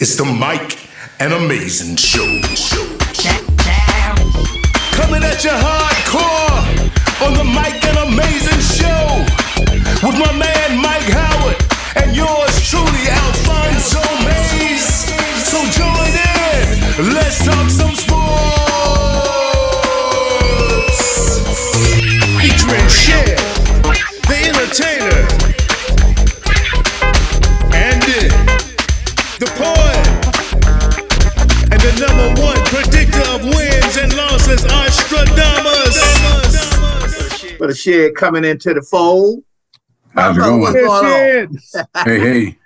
It's the Mike and Amaysn Show. Coming at you hardcore on the Mike and Amaysn Show with my man Mike Howard and yours truly, Alphonso Mays. So join in. Let's talk some sports. Featuring Cher, the entertainer, and the poet, and the #1 predictor of wins and losses, Nostradamus. For the Cher coming into the fold. How's it going? What's going on? Hey.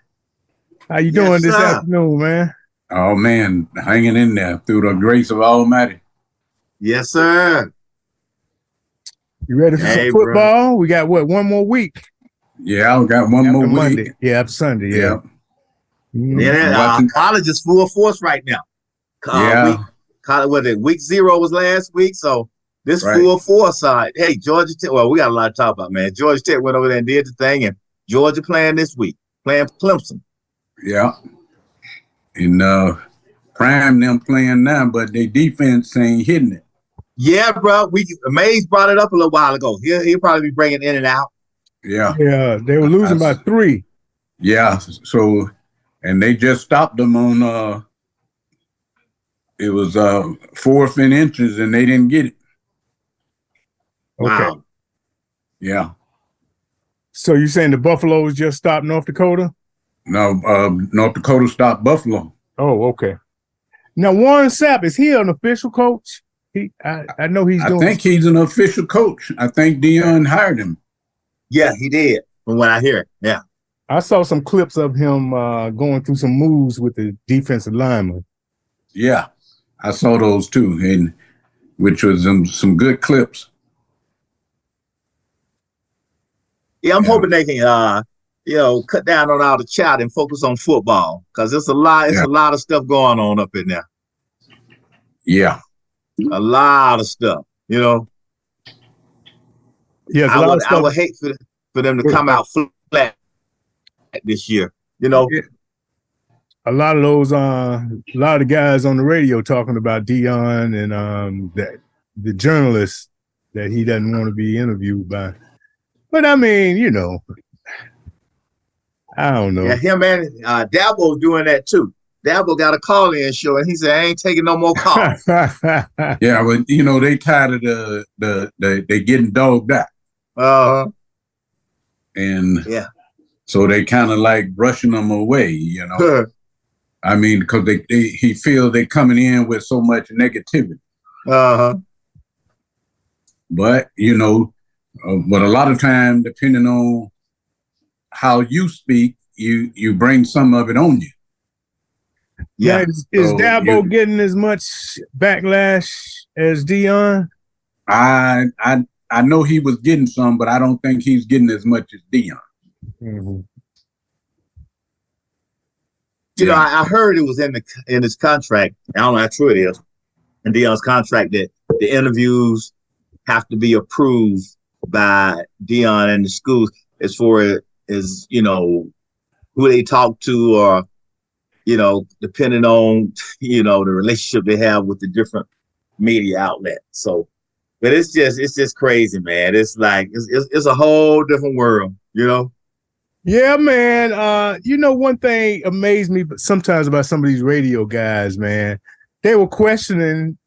How you doing this afternoon, man? Oh, man, hanging in there through the grace of Almighty. Yes, sir. You ready for some football? Bro. We got, one more week? Yeah, I got one more Monday. week. Yeah, after Sunday, yeah. College is full force right now. Week 0 was last week, so this full force side. Hey, Georgia Tech. Well, we got a lot to talk about, man. Georgia Tech went over there and did the thing, and Georgia playing this week, playing Clemson. Yeah, and Prime them playing now, but their defense ain't hitting it. Yeah, bro. Mays brought it up a little while ago. He'll probably be bringing in and out. Yeah, they were losing by 3. Yeah, so and they just stopped them on. It was 4th and inches, and they didn't get it. Okay. Wow. Yeah. So you saying the Buffaloes just stopped North Dakota? No, North Dakota stopped Buffalo. Oh, okay. Now Warren Sapp, is he an official coach? I know he's doing. I think he's an official coach. I think Deion hired him. Yeah, he did. From what I hear, yeah. I saw some clips of him going through some moves with the defensive lineman. Yeah, I saw those too, and which was some good clips. Yeah, I'm hoping they can, cut down on all the chat and focus on football because it's a lot. It's a lot of stuff going on up in there. Yeah, a lot of stuff. Yeah, I would hate for them to come out flat this year. A lot of those, a lot of the guys on the radio talking about Deion and the journalists that he doesn't want to be interviewed by. But I mean, I don't know. Yeah, him and Dabo's doing that too. Dabo got a call-in show, and he said, "I ain't taking no more calls." Yeah, but they tired of they getting dogged out. And so they kind of like brushing them away. I mean, because he feels they coming in with so much negativity. But but a lot of time, depending on how you speak, you bring some of it on you. Yeah, is Dabo getting as much backlash as Deion? I know he was getting some, but I don't think he's getting as much as Deion. Mm-hmm. I heard it was in his contract. I don't know how true it is. In Deion's contract, that the interviews have to be approved by Deion and the schools as far as who they talk to, or depending on the relationship they have with the different media outlets. So, but it's just crazy, man. It's like it's a whole different world, Yeah, man. One thing amazed me sometimes about some of these radio guys, man. They were questioning.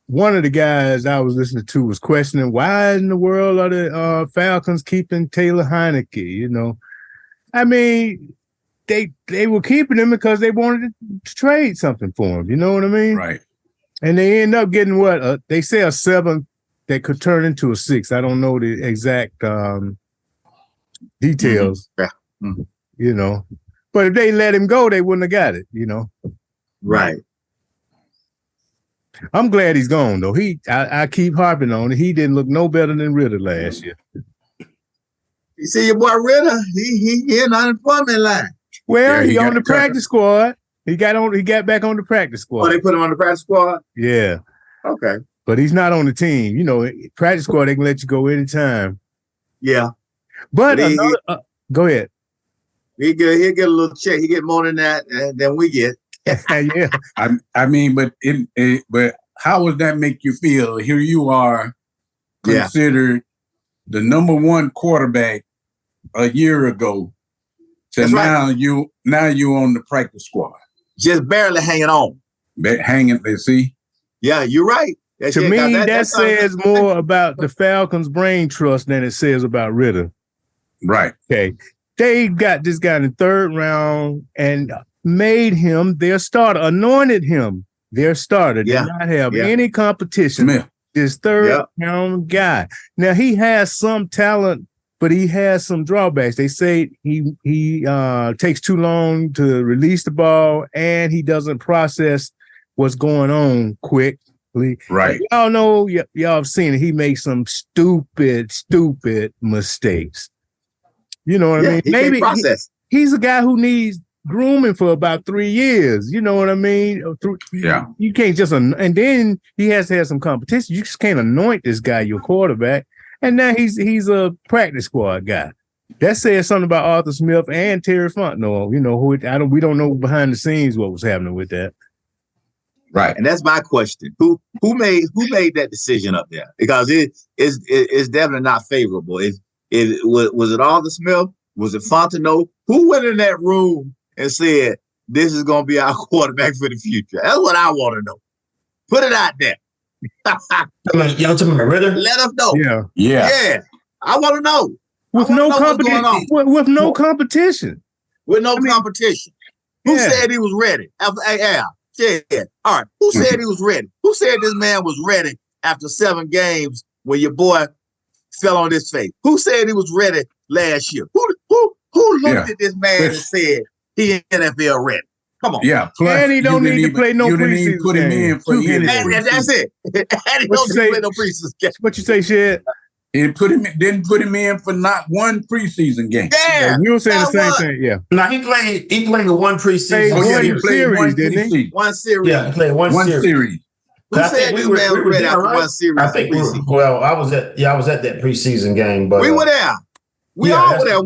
One of the guys I was listening to was questioning, why in the world are the Falcons keeping Taylor Heineke? I mean, they were keeping him because they wanted to trade something for him. You know what I mean? Right. And they end up getting what? They say a 7 that could turn into a 6. I don't know the exact details. Mm-hmm. Yeah. But if they let him go, they wouldn't have got it. Right. I'm glad he's gone though. I keep harping on it. He didn't look no better than Ritter last year. You see your boy Ritter? He in unemployment line. Well, he on the practice squad. He got back on the practice squad. Oh, they put him on the practice squad? Yeah. Okay. But he's not on the team. Practice squad, they can let you go anytime. Yeah. But go ahead. He'll get a little check. He get more than that than we get. Yeah. I mean, but how would that make you feel? Here you are, considered the number one quarterback a year ago. So now you on the practice squad. Just barely hanging on. See? Yeah, you're right. To me, that says more about the Falcons' brain trust than it says about Ritter. Right. Okay. They got this guy in the third round and made him their starter, anointed him their starter. Did not have any competition. Smith. This third round guy. Now, he has some talent, but he has some drawbacks. They say he takes too long to release the ball, and he doesn't process what's going on quickly. Right. Y'all know, y'all have seen it. He makes some stupid mistakes. You know what I mean? Maybe he's a guy who needs grooming for about 3 years. You know what I mean? You can't just, and then he has to have some competition. You just can't anoint this guy your quarterback. And now he's a practice squad guy. That says something about Arthur Smith and Terry Fontenot. You know we don't know behind the scenes what was happening with that. Right, and that's my question: who made that decision up there? Because it's definitely not favorable. Was it Arthur Smith? Was it Fontenot? Who went in that room and said this is going to be our quarterback for the future? That's what I want to know. Put it out there. Y'all talking about Ritter? Let us know. Yeah. I want to know. With no competition. With no competition. With no competition. Who said he was ready? All right. Who said he was ready? Who said this man was ready after 7 games when your boy fell on his face? Who said he was ready last year? Who looked at this man and said he ain't NFL ready? Come on. Yeah. Plus, and he don't need to play no preseason put him in for and that's it. And he don't need to play no preseason game. What you say, Shed? Didn't put him in for not one preseason game. Yeah, you were saying the same thing. Yeah. No, he played one preseason. He played one series, didn't he? One series. Yeah, he played one series. Who said this man was ready after one series? I think I was at that preseason game, but we were there. We all were there.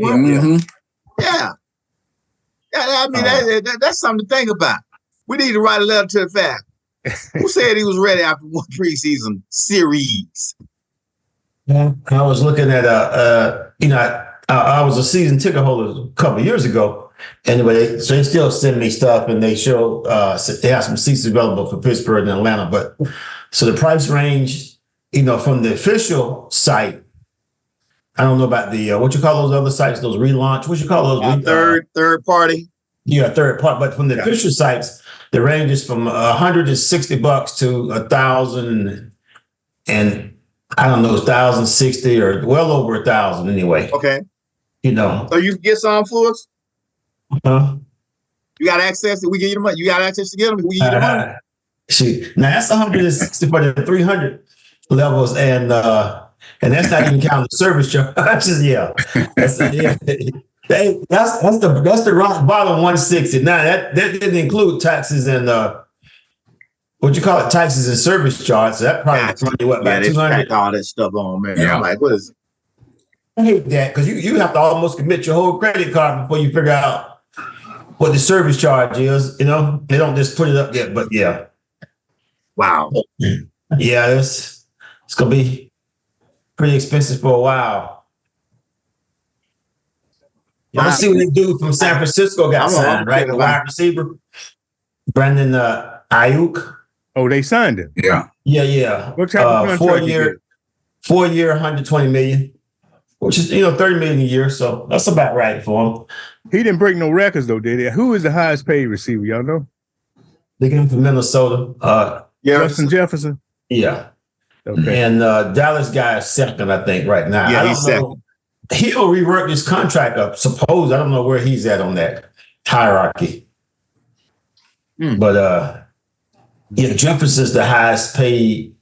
Yeah. I mean, that's something to think about. We need to write a letter to the fact. Who said he was ready after one preseason series? I was looking at I was a season ticket holder a couple of years ago. Anyway, so they still send me stuff, and they show they have some seats available for Pittsburgh and Atlanta. But so the price range, from the official site. I don't know about the what you call those other sites, those relaunch. What you call those? Third party. Yeah, third party. But from the official sites, the range is from $160 to $1,000, and I don't know, $1,060 or well over 1,000 anyway. Okay. So you can get some for us. Uh-huh. You got access. We give you the money. You got access to get them. We give you the money. See, now that's 160 for the 300 levels, and that's not even counting the service charge. That's the rock bottom 160. Now that didn't include taxes and taxes and service charge. So that probably run you about 200. All that stuff on, man. Yeah. I'm like, what is it? I hate that because you have to almost commit your whole credit card before you figure out what the service charge is. They don't just put it up yet, but yeah. Wow. Yeah, it's gonna be pretty expensive for a while. Let's see what they do from San Francisco got signed, right? The wide receiver, Brandon Ayuk. Oh, they signed him. Yeah. What type of contract? 4 year, $120 million, which is $30 million a year. So that's about right for him. He didn't break no records though, did he? Who is the highest paid receiver? Y'all know? They got him from Minnesota. Justin Jefferson. Yeah. Okay. And Dallas guy is second, I think, right now. Yeah, he's second. He'll rework his contract up. Suppose I don't know where he's at on that hierarchy. But Jefferson's the highest paid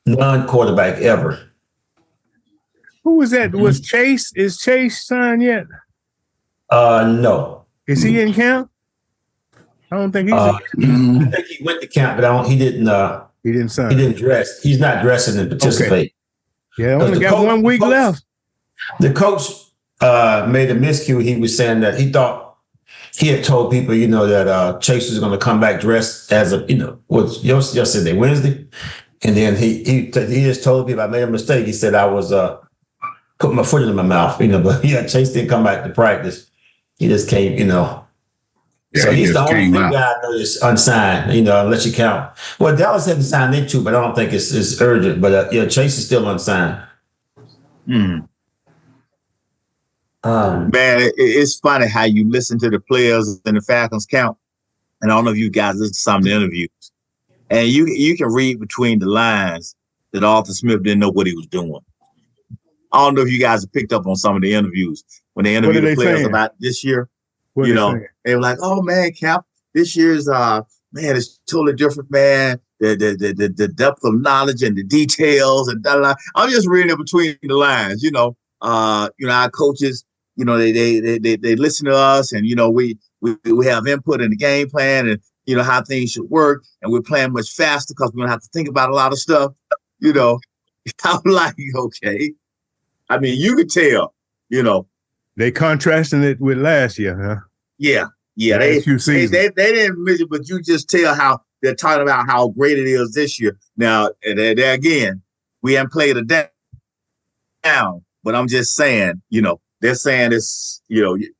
non-quarterback ever. Who was that? Was Chase? Is Chase signed yet? No. Is he in camp? I don't think he's. I think he went to camp, but he didn't. He didn't sign. He didn't dress. He's not dressing and participate. Okay. Yeah, only got 1 week left. The coach made a miscue. He was saying that he thought he had told people, that Chase was going to come back dressed as a, what's yesterday, Wednesday. And then he just told people I made a mistake. He said I was putting my foot in my mouth, but Chase didn't come back to practice. He just came, Yeah, so he's the only guy I know that's unsigned, unless you count. Well, Dallas hasn't signed them too, but I don't think it's urgent. But Chase is still unsigned. Man, it's funny how you listen to the players in the Falcons camp. And I don't know if you guys listen to some of the interviews. And you can read between the lines that Arthur Smith didn't know what he was doing. I don't know if you guys have picked up on some of the interviews when they interviewed the players about this year. They were like, "Oh man, Cap, this year's it's totally different, man. The depth of knowledge and the details and da. I'm just reading it between the lines. Our coaches, they listen to us, and we have input in the game plan and how things should work, and we're playing much faster because we're gonna have to think about a lot of stuff. I'm like, okay. I mean, you could tell. They contrasting it with last year, huh? Yeah. They didn't mention, but you just tell how they're talking about how great it is this year. Now, there again, we haven't played a down, but I'm just saying, they're saying it's,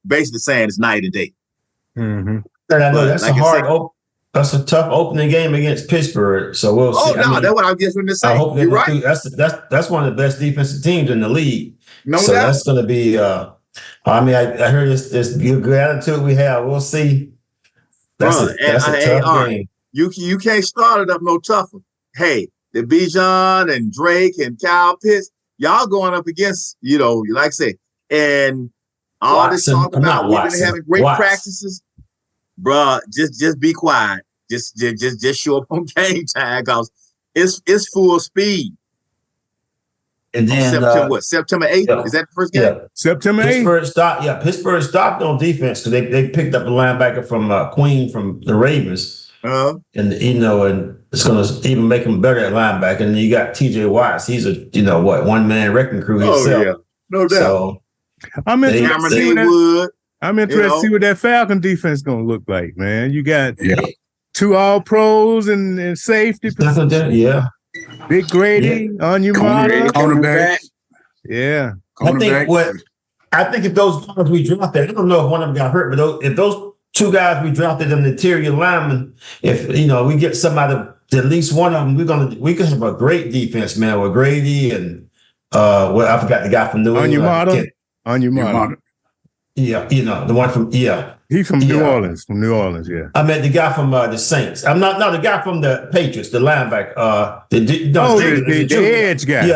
basically saying it's night and day. Mm-hmm. And I know that's a tough opening game against Pittsburgh. So we'll see. That's what I'm just going to say. You're right. That's one of the best defensive teams in the league. No so doubt. That's going to be. I heard this good attitude we have. We'll see. That's a tough game. You can't start it up no tougher. Hey, the Bijan and Drake and Kyle Pitts, y'all going up against, like I say, and all Watson, this talk about we've been having great practices. Bruh, just be quiet. Just show up on game time because it's full speed. And then September 8th? Yeah. Is that the first game? Yeah. September 8th. Pittsburgh stopped on defense because they picked up a linebacker from Queen from the Ravens. Uh-huh. And it's going to even make him better at linebacker. And then you got TJ Watts. He's a one man wrecking crew himself. Oh yeah, no doubt. So I'm interested to see what that Falcon defense going to look like, man. You got two All Pros and safety. Yeah. Big Grady on your cornerback. Yeah. I think if those guys we drafted, I don't know if one of them got hurt, but if those two guys we drafted in the interior linemen, if we get somebody, at least one of them, we could have a great defense, man, with Grady and I forgot the guy from New England. On your model. Yeah, the one from He's from New Orleans. Yeah. I meant the guy from the Saints. I'm not the guy from the Patriots, the linebacker. The edge guy.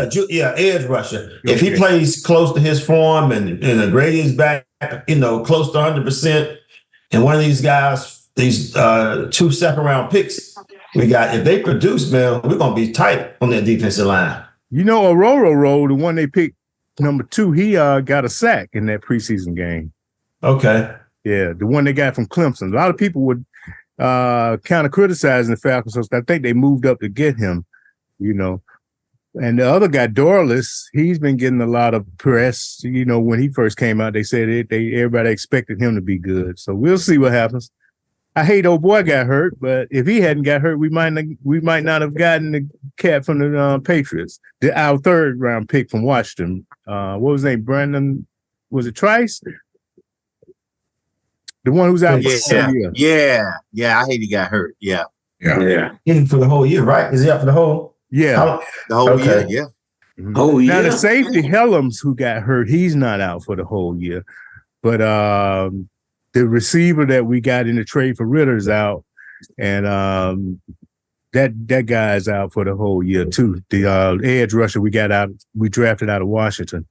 Edge rusher. Okay. If he plays close to his form and Grady is back, close to 100%, and one of these guys, these 2 second-round picks we got, if they produce, man, we're gonna be tight on that defensive line. Aurora, the one they picked number 2, he got a sack in that preseason game. Okay. Yeah, the one they got from Clemson. A lot of people would kind of criticizing the Falcons. So I think they moved up to get him, And the other guy, Dorless, he's been getting a lot of press. When he first came out, they said everybody expected him to be good. So we'll see what happens. I hate old boy got hurt, but if he hadn't got hurt, we might not have gotten the cat from the Patriots. Our 3rd round pick from Washington. What was his name? Brandon? Was it Trice? The one who's out for the year. Yeah. I hate he got hurt. Yeah. For the whole year, right? Is he out for the whole? Yeah. The whole year. Yeah. Mm-hmm. Oh yeah. Now the safety Helms who got hurt, he's not out for the whole year, but the receiver that we got in the trade for Ritter's out, and that guy's out for the whole year too. The edge rusher we drafted out of Washington.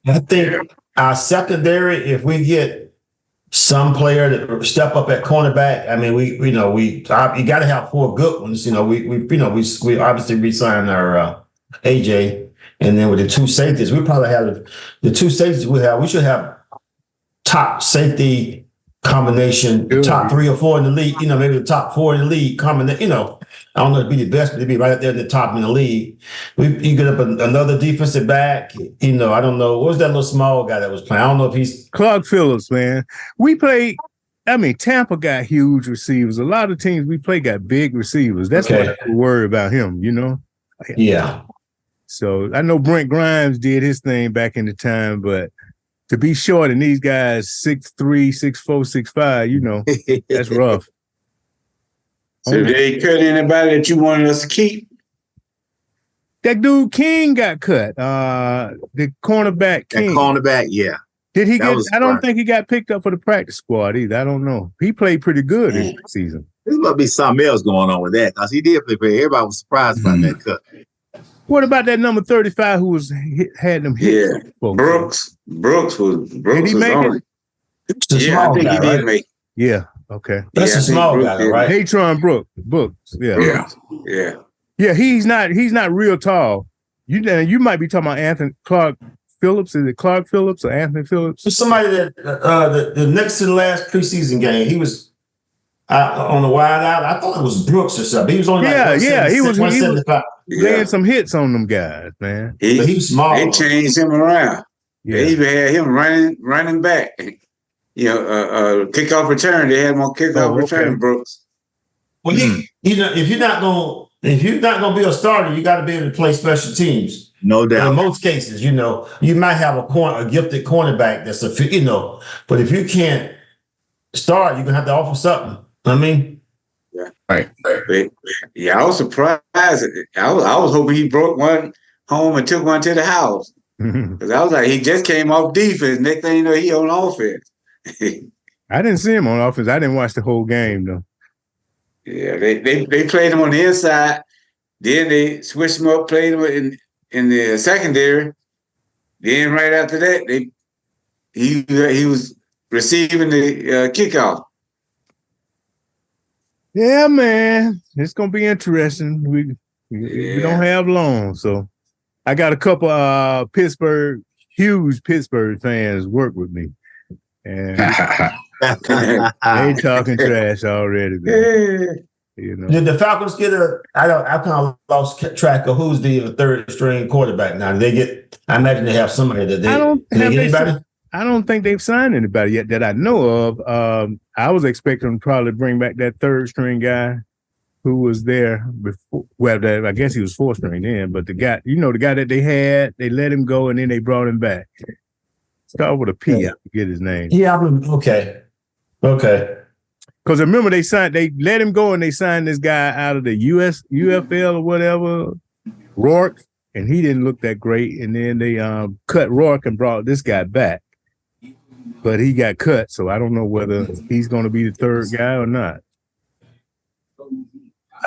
I think our secondary, if we get some player that step up at cornerback, I mean, you got to have 4 good ones. We obviously re-signed our AJ, and then with the 2 safeties, we probably have the 2 safeties we should have top safety combination, the top 3 or 4 in the league, maybe the top 4 in the league combination, I don't know if it'd be the best, but it'd be right up there in the top in the league. You get up another defensive back, I don't know. What was that little small guy that was playing? I don't know if he's Clark Phillips, man. Tampa got huge receivers. A lot of teams we play got big receivers. That's why I worry about him, Yeah. So I know Brent Grimes did his thing back in the time, but to be short and these guys 6'3", 6'4", 6'5", that's rough. So they cut anybody that you wanted us to keep? That dude King got cut. The cornerback King. That cornerback, yeah. Did he get? I don't think he got picked up for the practice squad either. I don't know. He played pretty good this season. There's must be something else going on with that because he did play pretty. Everybody was surprised by that cut. What about that number 35 who had them hit? Yeah, Brooks. Did he make it? Yeah, I think he did make it. Yeah. Okay. That's a small guy, right? Hatron Brooks. Yeah. Yeah. He's not real tall. You might be talking about Anthony Clark Phillips. Is it Clark Phillips or Anthony Phillips? There's somebody that the next to the last preseason game, he was on the wide out. I thought it was Brooks or something. He was only he was 175. Laying some hits on them guys, man. He was small. They changed him around. Yeah. They even had him running back. Kickoff return. They had him on kickoff return, Brooks. Well, if you're not gonna be a starter, you got to be able to play special teams. No doubt. In most cases, you might have a gifted cornerback that's but if you can't start, you're gonna have to offer something. I mean, yeah, right. Yeah, I was surprised. I was hoping he brought one home and took one to the house because I was like, he just came off defense. Next thing you know, he on offense. I didn't see him on offense. I didn't watch the whole game though. Yeah, they played him on the inside. Then they switched him up, played him in the secondary. Then right after that, he was receiving the kickoff. Yeah, man, it's gonna be interesting. We don't have long, so I got a couple huge Pittsburgh fans work with me, and they talking trash already. Man. Did the Falcons get I kind of lost track of who's the third string quarterback now. Did they get? I imagine they have somebody that they. I don't think they've signed anybody yet that I know of. I was expecting them to probably bring back that third string guy who was there before. Well, I guess he was fourth string then, but the guy that they had, they let him go and then they brought him back. Start with a P. I forget his name. Yeah, okay. Because remember they let him go and they signed this guy out of the UFL or whatever, Rourke, and he didn't look that great. And then they cut Rourke and brought this guy back. But he got cut, so I don't know whether he's going to be the third guy or not.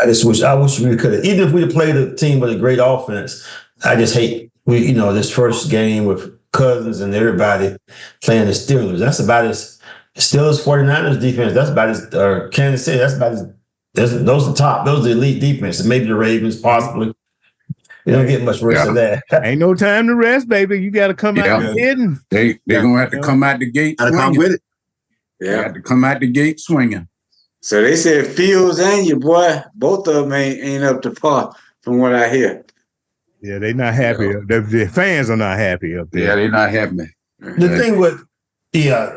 I wish we could have. Even if we played a team with a great offense, I just hate this first game with Cousins and everybody playing the Steelers. That's about as Steelers 49ers defense. That's about as Kansas City. That's about as those are the top. Those are the elite defense. And maybe the Ravens possibly. You don't get much worse than that. Ain't no time to rest, baby. You got to come out hitting. They're gonna have to come out the gate. Gotta come with it. Yeah, they have to come out the gate swinging. So they said Fields and your boy, both of them ain't up to par, from what I hear. Yeah, they're not happy. The fans are not happy up there. Yeah, they're not happy. The thing with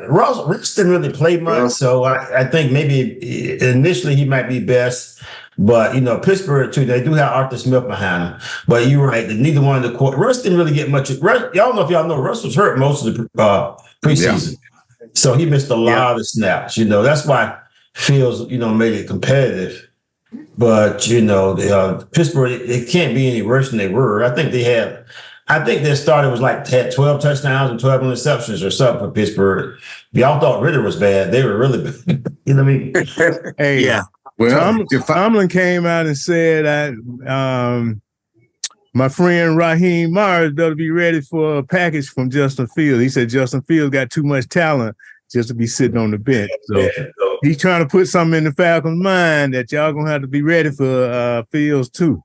Russ didn't really play much, so I think maybe initially he might be best. But Pittsburgh too, they do have Arthur Smith behind him. But you're right, neither one of the Russ didn't really get much. Y'all know if y'all know, Russ was hurt most of the preseason, so he missed a lot of snaps. That's why Fields made it competitive. But Pittsburgh, it can't be any worse than they were. I think their starter was had 12 touchdowns and 12 interceptions or something for Pittsburgh. If y'all thought Ritter was bad, they were really bad. You know what I mean? Hey, yeah. Well, Tomlin came out and said, my friend Raheem Morris better be ready for a package from Justin Fields. He said Justin Fields got too much talent just to be sitting on the bench. So he's trying to put something in the Falcons' mind that y'all going to have to be ready for Fields too,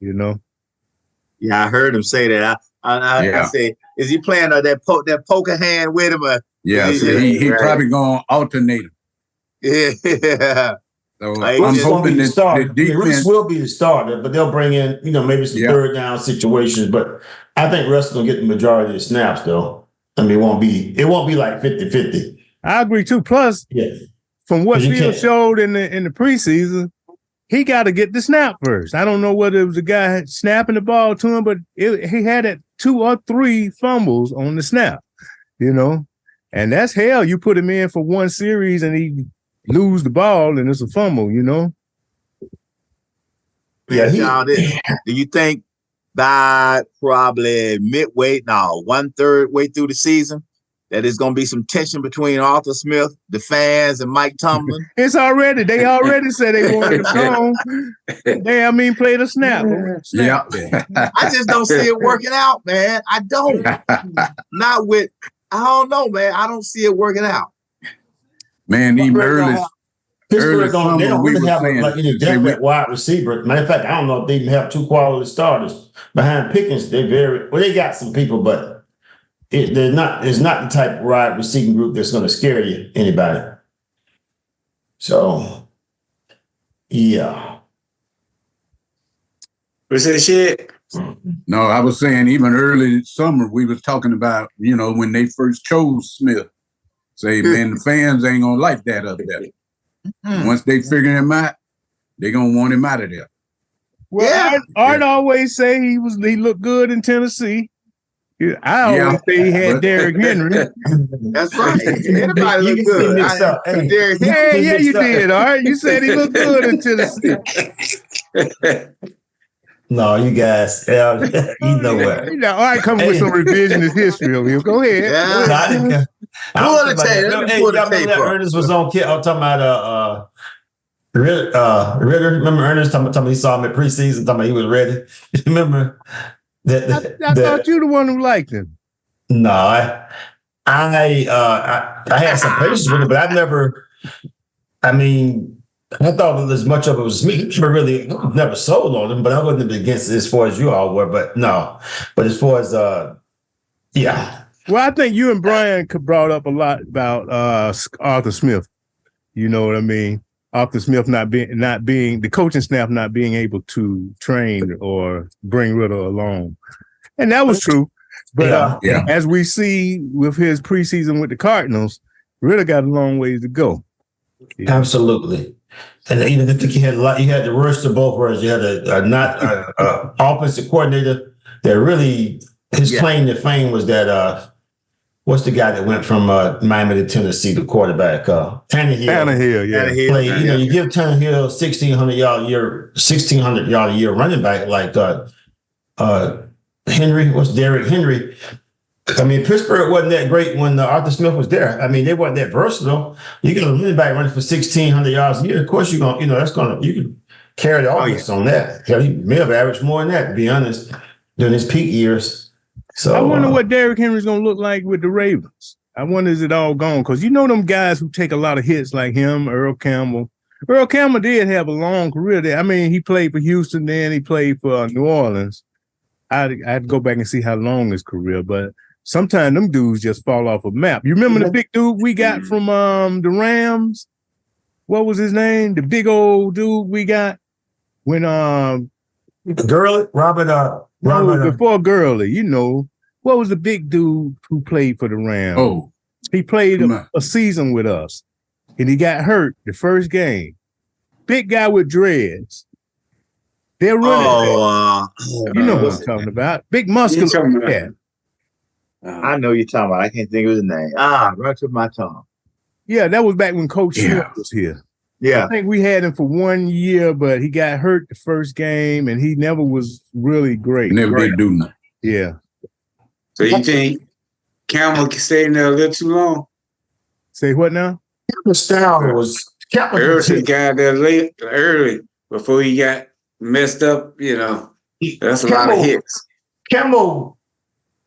Yeah, I heard him say that. I said, Is he playing that poker hand with him? Yeah, he probably gonna alternate him. Yeah. So I'm hoping that the defense Russ will be the starter, but they'll bring in, maybe some third down situations. But I think Russ will get the majority of the snaps, though. I mean, it won't be like 50-50. I agree too. Plus, from what Fields showed in the preseason, he got to get the snap first. I don't know whether it was the guy snapping the ball to him, but he had 2 or 3 fumbles on the snap, and that's hell. You put him in for one series and he lose the ball and it's a fumble, Yeah, do you think by probably 1/3 way through the season that there's going to be some tension between Arthur Smith, the fans, and Mike Tomlin? They already said they wanted to play the snap. Yeah. I just don't see it working out, man. I don't. I don't know, man. I don't see it working out. Man, even early Pittsburgh summer, they don't we really were have saying, definite wide receiver. Matter of fact, I don't know if they even have 2 quality starters behind Pickens. They got some people, but it's not the type of wide receiving group that's going to scare anybody. So, yeah. What's that shit? No, I was saying even early summer, we was talking about, when they first chose Smith. Say, man, the fans ain't going to like that up there. Once they figure him out, they're going to want him out of there. Well, Art always say he looked good in Tennessee. I always say he had Derrick Henry. That's right. Everybody look good. Yeah, you did, Art. You said he looked good in Tennessee. No, you guys, you know what? Art coming with some revisionist history over here. Go ahead. Yeah. Pull the tape. Ernest was on. I'm talking about Ritter. Remember Ernest talking about he saw him at preseason, talking about he was ready. Remember that? I thought you the one who liked him. No, I had some patience with him, but I've never. I mean, I thought as much of it was me. I really never sold on him, but I wasn't against it as far as you all were. But no, but as far as yeah. Well, I think you and Brian brought up a lot about Arthur Smith. You know what I mean? Arthur Smith not being the coaching staff not being able to train or bring Ritter along, and that was true. But as we see with his preseason with the Cardinals, Ritter got a long ways to go. Yeah. Absolutely. And even I think you had the worst of both worlds. You had a offensive coordinator that really his claim to fame was that what's the guy that went from Miami to Tennessee, the quarterback? Tannehill. Tannehill, yeah. You give Tannehill 1,600 yard a year running back like Derrick Henry. I mean, Pittsburgh wasn't that great when Arthur Smith was there. I mean, they wasn't that versatile. You get a running back running for 1,600 yards a year. Of course, you can carry the offense on that. He may have averaged more than that, to be honest, during his peak years. So I wonder what Derrick Henry's going to look like with the Ravens. I wonder, is it all gone? Because them guys who take a lot of hits like him, Earl Campbell. Earl Campbell did have a long career there. I mean, he played for Houston, then he played for New Orleans. I'd go back and see how long his career, but sometimes them dudes just fall off a map. You remember the big dude we got from the Rams? What was his name? The big old dude we got when Gurley, Robert. Before Gurley, what was the big dude who played for the Rams? Oh, he played a season with us, and he got hurt the first game. Big guy with dreads. They're running. You know what I'm talking about? Big muscular cat. I know you're talking about. I can't think of his name. Right to my tongue. Yeah, that was back when Coach Smith was here. Yeah. I think we had him for 1 year, but he got hurt the first game, and he never was really great. Never did do nothing. Yeah. So you think Campbell stayed in there a little too long? Say what now? Campbell's style was Campbell got there late, early, before he got messed up. That's a lot of hits. Campbell,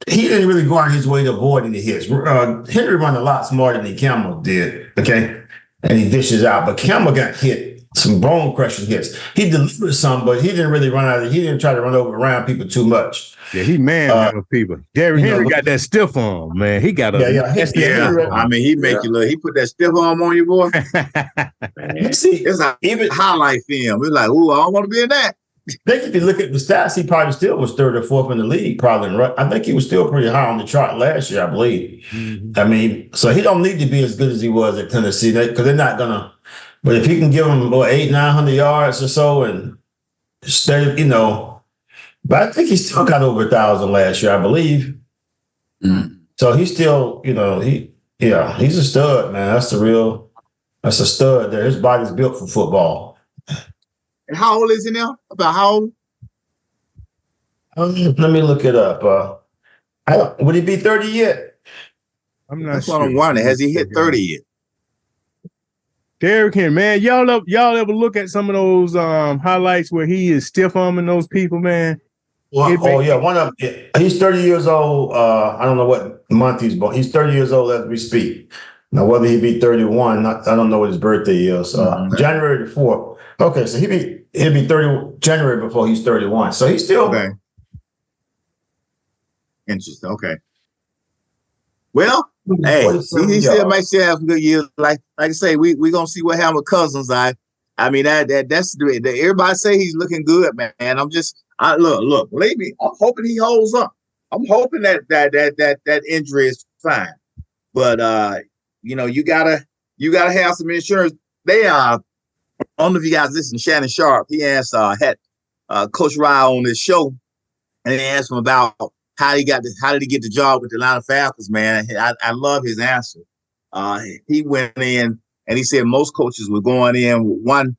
he didn't really go out his way to avoid any hits. Henry run a lot smarter than Campbell did, okay? And he dishes out. But Campbell got hit some bone crushing hits. He delivered some, but he didn't really run out of. He didn't try to run over around people too much. Yeah, he manhandled people. Derrick Henry got that stiff arm, man. He got a I mean, he make you look. He put that stiff arm on you, boy. You see, it's a even highlight film. We're like, ooh, I don't want to be in that. I think if you look at the stats, he probably still was third or fourth in the league. Probably, right? I think he was still pretty high on the chart last year, I believe. I mean, so he don't need to be as good as he was at Tennessee because they're not gonna. But if he can give him 800-900 yards or so and stay, but I think he still got over 1,000 last year, I believe. So he's still, he's a stud, man. That's a stud there. His body's built for football. And how old is he now? About how old? Let me look it up. Would he be 30 yet? I'm not That's sure. what I'm wondering. Has he hit 30 yet? Derrick Henry, man, y'all ever look at some of those highlights where he is stiff arming those people, man? Well, he's 30 years old. I don't know what month he's born. He's 30 years old as we speak. Now, whether he be 31, I don't know what his birthday is. January the 4th. Okay, so he'll be 30 January before he's 31. So he's still interesting. Okay. Well, hey, he still might still have some good years. Like I say, we gonna see what happened with Cousins. I mean that's everybody say he's looking good, man. Look, believe me, I'm hoping he holds up. I'm hoping that injury is fine. But you gotta have some insurance. They I don't know if you guys listen to Shannon Sharp. He asked had Coach Rye on this show, and they asked him about how did he get the job with the Atlanta Falcons, man. I love his answer. He went in and he said most coaches were going in with one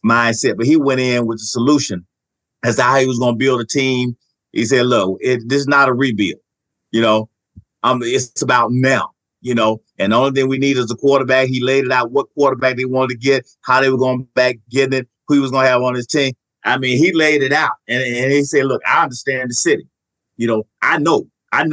mindset, but he went in with a solution as to how he was going to build a team. He said, look, this is not a rebuild. It's about now, and the only thing we need is a quarterback. He laid it out what quarterback they wanted to get, how they were going back getting it, who he was going to have on his team. I mean, he laid it out. And he said, look, I understand the city. I know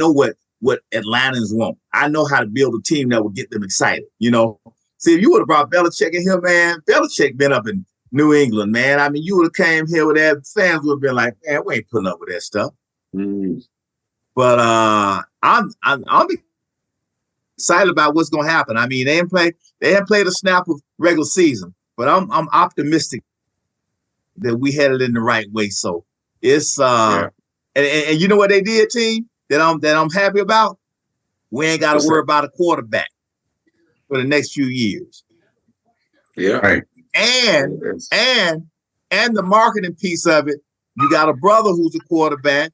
what Atlantans want. I know how to build a team that will get them excited. See, if you would have brought Belichick in here, man, Belichick been up in New England, man. I mean, you would have came here with that. Fans would have been like, man, we ain't putting up with that stuff. But I'm excited about what's going to happen. I mean, they haven't played a snap of regular season, but I'm optimistic that we headed in the right way. So it's And you know what they did, team, that I'm happy about? We ain't got to worry about a quarterback for the next few years. Yeah. Right. And the marketing piece of it, you got a brother who's a quarterback.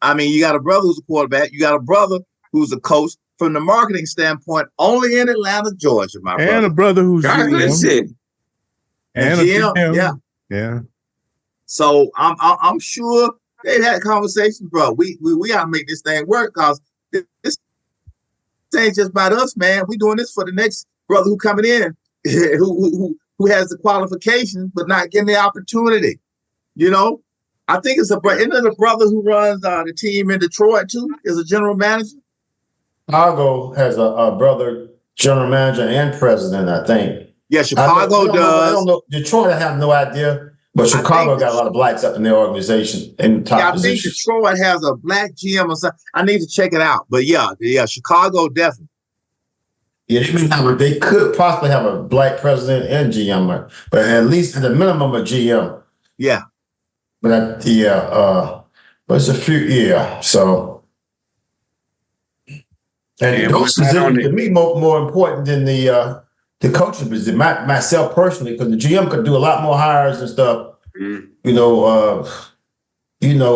You got a brother who's a quarterback. You got a brother who's a coach. From the marketing standpoint, only in Atlanta, Georgia, my brother. And a brother who's GM. And a GM, yeah. So I'm sure they've had conversations, bro. We gotta make this thing work because this ain't just about us, man. We doing this for the next brother who coming in, who has the qualifications but not getting the opportunity. I think isn't it a brother who runs the team in Detroit too? Is a general manager. Chicago has a brother general manager and president, I think. Yeah, Chicago does. I don't know. Detroit, I have no idea. But Chicago got a lot of blacks up in their organization in top positions. I think Detroit has a black GM or something. I need to check it out. But yeah, Chicago definitely. Yeah, they could possibly have a black president and GM, but at least at the minimum a GM. Yeah. But but it's a few, so. And those positions to me more important than the coaching position. Myself personally, because the GM could do a lot more hires and stuff.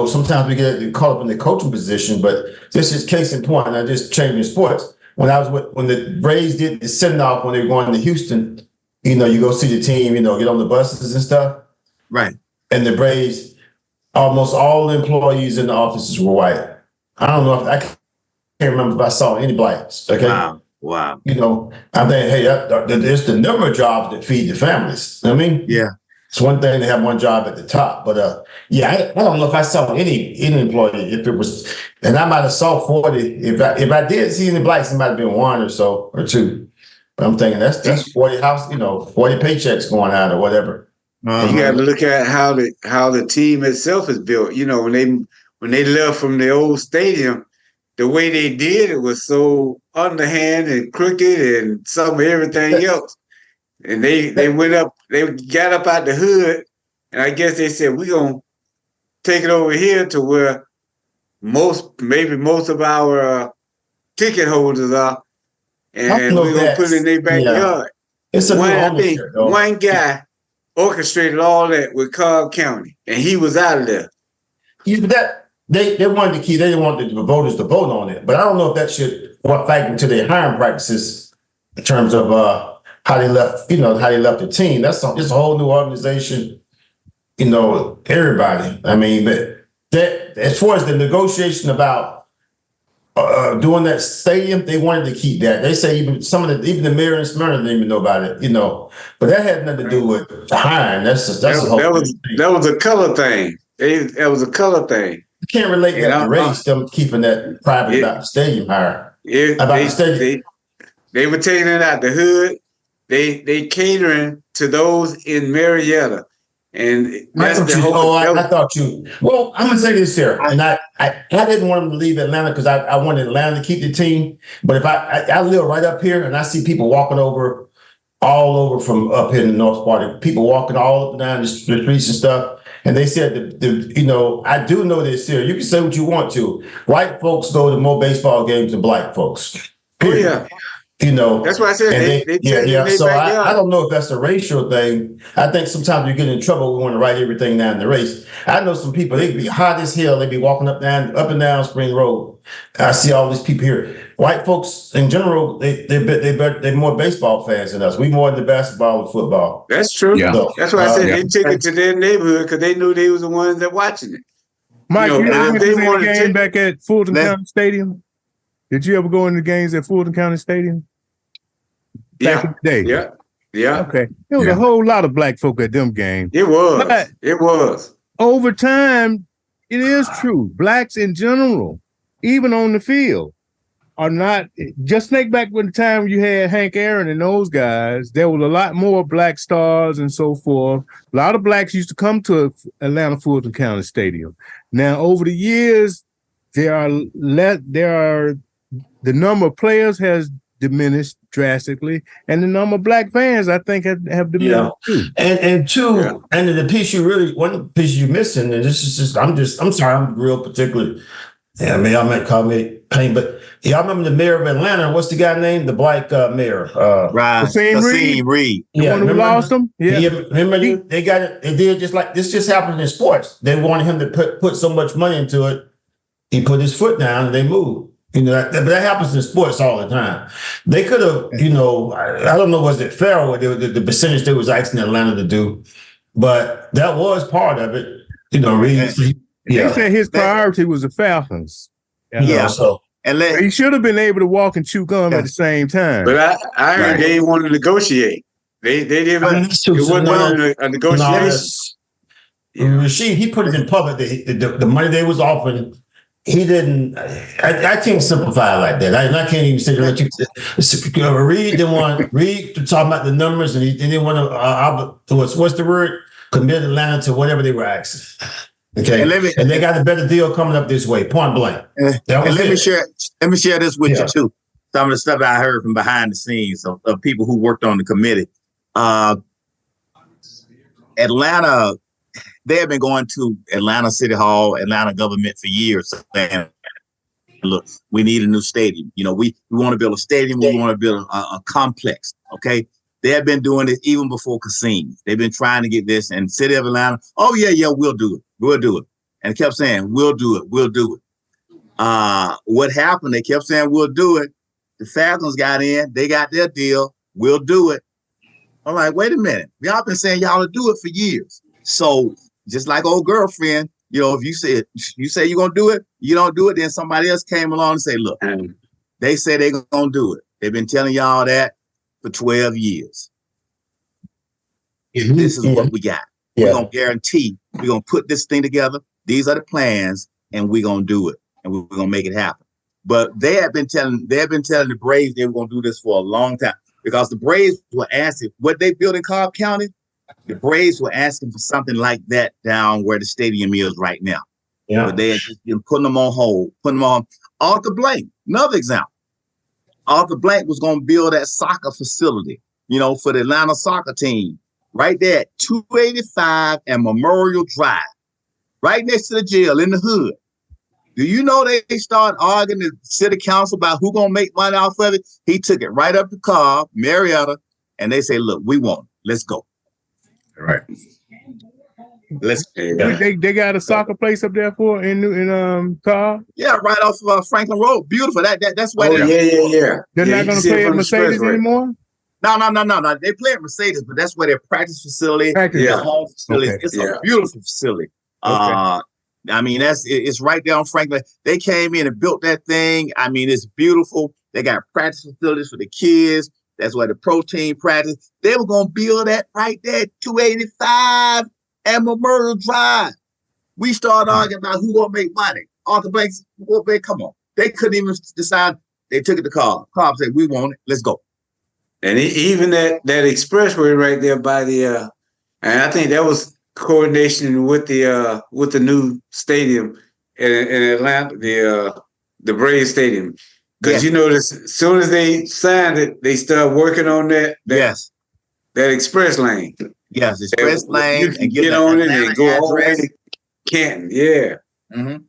Sometimes we get caught up in the coaching position, but this is case in point. I just changing sports. When the Braves did the send off when they were going to Houston, you go see the team, get on the buses and stuff. Right. And the Braves, almost all the employees in the offices were white. I don't know if I can't remember if I saw any blacks. Okay. Wow. I think, hey, it's the number of jobs that feed the families. Yeah. It's one thing to have one job at the top, but I don't know if I saw any employee. If it was, and I might have saw 40. If I did see any blacks, it might have been one or so or two. I'm thinking that's 40 40 paychecks going out or whatever. You got to look at how the team itself is built. When they left from the old stadium, the way they did it was so underhand and crooked and some of everything else. And they went up, they got up out the hood, and I guess they said, we're going to take it over here to where most of our ticket holders are, and we're going to put it in their backyard. One guy orchestrated all that with Cobb County, and he was out of there. Yeah, but they wanted to keep. They didn't want the voters to vote on it, but I don't know if that should factor into their hiring practices in terms of how they left. How they left the team. It's a whole new organization. Everybody. I mean, but that as far as the negotiation about doing that stadium, they wanted to keep that. They say even the mayor in Smyrna didn't even know about it. But that had nothing to do with the hiring. That was a color thing. That was a color thing. You can't relate that to race, them keeping that private about the stadium hire. They were taking it out the hood. They catering to those in Marietta. And that's I thought you. Well, I'm gonna say this here, and I didn't want them to leave Atlanta because I wanted Atlanta to keep the team. But if I live right up here, and I see people walking all over from up here in the north part, people walking all up and down the streets and stuff. And they said, I do know this here. You can say what you want to. White folks go to more baseball games than black folks. Period. Oh, yeah. That's why I said they So I don't know if that's a racial thing. I think sometimes you get in trouble. We want to write everything down in the race. I know some people, they be hot as hell. They be walking up and down Spring Road. I see all these people here. White folks in general, they're more baseball fans than us. We more into basketball and football. That's true. Yeah. So, that's why I said they took it to their neighborhood because they knew they was the ones that watching it. Mike, you ever go to the game back at Fulton County Stadium? Did you ever go into games at Fulton County Stadium? Back in the day? Yeah. Okay. There was a whole lot of black folk at them games. It was. Over time, it is true. Blacks in general, even on the field, are not. Just think back when the time you had Hank Aaron and those guys, there was a lot more black stars and so forth. A lot of blacks used to come to Atlanta Fulton County Stadium. Now, over the years, the number of players has diminished drastically, and the number of black fans, I think, have diminished too. And two, and the piece one piece you're missing, and this is just, I'm sorry, I'm real particular. Yeah, y'all might call me pain, but y'all remember the mayor of Atlanta? What's the guy named? The black mayor, Rasheem Reed. The one who lost him. Yeah, remember they got it. They did just like this. Just happened in sports. They wanted him to put so much money into it. He put his foot down, and they moved. But that happens in sports all the time. They could have, I don't know, was it fair or the percentage they was asking Atlanta to do, but that was part of it. Reed. They said his priority was the Falcons. So he should have been able to walk and chew gum at the same time. But I heard they didn't want to negotiate. They didn't. It wasn't a negotiation. Rasheed, he put it in public. The money they was offering. He didn't. I can't simplify it like that. I can't even say let you. Reed didn't want Reed to talk about the numbers, and he didn't want to. What's the word? Commit Atlanta to whatever they were asking. Okay, and they got a better deal coming up this way. Point blank. Let me share this with you too. Some of the stuff I heard from behind the scenes of people who worked on the committee. Atlanta. They have been going to Atlanta City Hall, Atlanta government for years saying, look, we need a new stadium. We want to build a stadium. We want to build a complex. Okay. They have been doing this even before casinos. They've been trying to get this, and City of Atlanta. Oh yeah, we'll do it. We'll do it. And kept saying, we'll do it. We'll do it. What happened? They kept saying, we'll do it. The Falcons got in. They got their deal. We'll do it. I'm like, wait a minute. Y'all been saying y'all will do it for years. So just like old girlfriend, if you say you're gonna do it, you don't do it, then somebody else came along and say, look, they say they're gonna do it. They've been telling y'all that for 12 years. This is what we got. We're gonna guarantee we're gonna put this thing together. These are the plans, and we're gonna do it, and we're gonna make it happen. But they have been telling the Braves they were gonna do this for a long time. because the Braves were asking what they built in Cobb County. The Braves were asking for something like that down where the stadium is right now. Yeah. But they had just been putting them on hold, putting them on. Arthur Blank, another example. Arthur Blank was going to build that soccer facility, for the Atlanta soccer team, right there at 285 and Memorial Drive, right next to the jail in the hood. Do you know they started arguing the city council about who going to make money off of it? He took it right up to Cobb, Marietta, and they say, look, we want it. Let's go. All right. They got a soccer place up there in Cobb? Yeah, right off of Franklin Road. Beautiful. That's where yeah. They're not going to play at Mercedes anymore? No. They play at Mercedes, but that's where their practice facility, their home facility. Okay. It's a beautiful facility. Okay. It's right there on Franklin. They came in and built that thing. I mean, it's beautiful. They got practice facilities for the kids. That's where the protein practice. They were going to build that right there at 285 and Memorial Drive. We started arguing about who going to make money. Arthur Blank, come on. They couldn't even decide. They took it to Cobb. Cobb said, we want it. Let's go. And even that expressway right there by the, and I think that was coordination with the new stadium in Atlanta, the Braves Stadium. Because as soon as they signed it, they started working on that express lane. Yes, express lane. You can get on it and go all the way to Canton. Yeah. Mm-hmm.